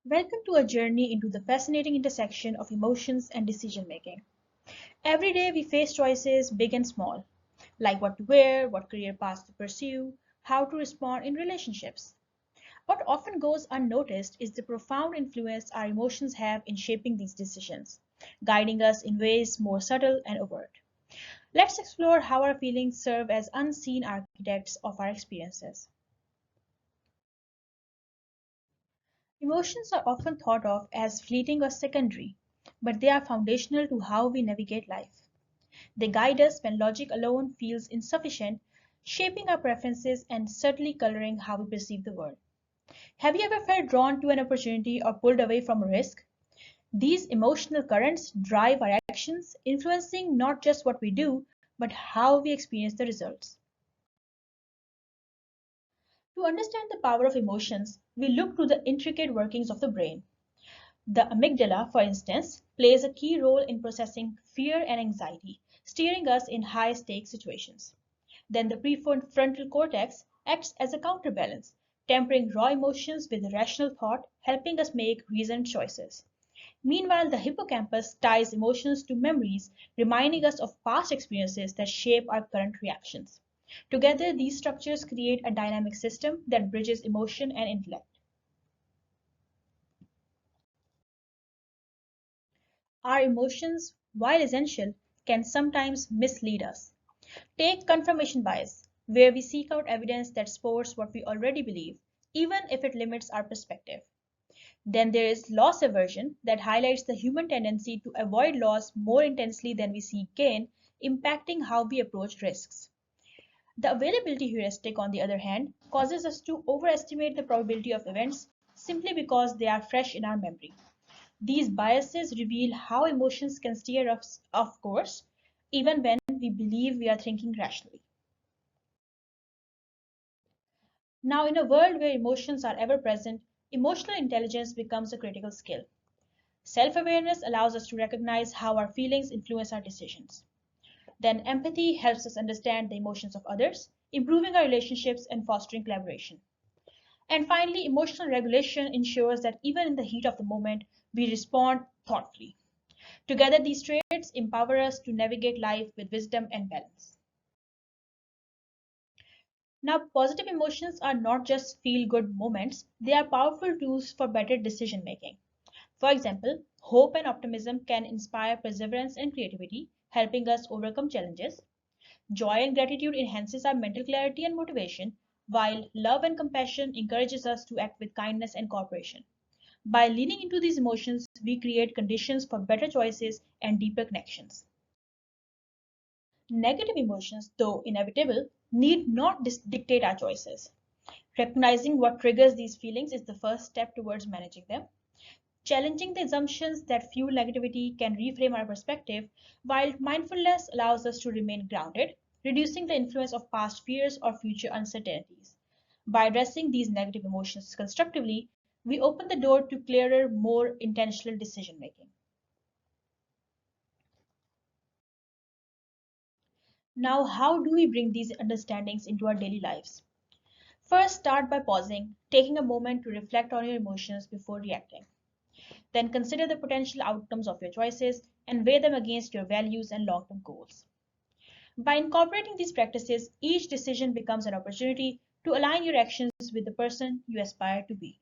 Welcome to a journey into the fascinating intersection of emotions and decision making. Every day we face choices, big and small, like what to wear, what career path to pursue, how to respond in relationships. What often goes unnoticed is the profound influence our emotions have in shaping these decisions, guiding us in ways more subtle and overt. Let's explore how our feelings serve as unseen architects of our experiences. Emotions are often thought of as fleeting or secondary, but they are foundational to how we navigate life. They guide us when logic alone feels insufficient, shaping our preferences and subtly coloring how we perceive the world. Have you ever felt drawn to an opportunity or pulled away from a risk? These emotional currents drive our actions, influencing not just what we do, but how we experience the results. To understand the power of emotions, we look to the intricate workings of the brain. The amygdala, for instance, plays a key role in processing fear and anxiety, steering us in high stakes situations. Then the prefrontal cortex acts as a counterbalance, tempering raw emotions with rational thought, helping us make reasoned choices. Meanwhile, the hippocampus ties emotions to memories, reminding us of past experiences that shape our current reactions. Together, these structures create a dynamic system that bridges emotion and intellect. Our emotions, while essential, can sometimes mislead us. Take confirmation bias, where we seek out evidence that supports what we already believe, even if it limits our perspective. Then there is loss aversion that highlights the human tendency to avoid loss more intensely than we seek gain, impacting how we approach risks. The availability heuristic, on the other hand, causes us to overestimate the probability of events simply because they are fresh in our memory. These biases reveal how emotions can steer us off course, even when we believe we are thinking rationally. Now, in a world where emotions are ever present, emotional intelligence becomes a critical skill. Self awareness allows us to recognize how our feelings influence our decisions. Then, empathy helps us understand the emotions of others, improving our relationships and fostering collaboration. And finally, emotional regulation ensures that even in the heat of the moment, we respond thoughtfully. Together, these traits empower us to navigate life with wisdom and balance. Now, positive emotions are not just feel good moments, they are powerful tools for better decision making. For example, hope and optimism can inspire perseverance and creativity, helping us overcome challenges. Joy and gratitude enhances our mental clarity and motivation, while love and compassion encourages us to act with kindness and cooperation. By leaning into these emotions, we create conditions for better choices and deeper connections. Negative emotions, though inevitable, need not dictate our choices. Recognizing what triggers these feelings is the first step towards managing them. Challenging the assumptions that fuel negativity can reframe our perspective, while mindfulness allows us to remain grounded, reducing the influence of past fears or future uncertainties. By addressing these negative emotions constructively, we open the door to clearer, more intentional decision making. Now, how do we bring these understandings into our daily lives? First, start by pausing, taking a moment to reflect on your emotions before reacting. Then consider the potential outcomes of your choices and weigh them against your values and long term goals. By incorporating these practices, each decision becomes an opportunity to align your actions with the person you aspire to be.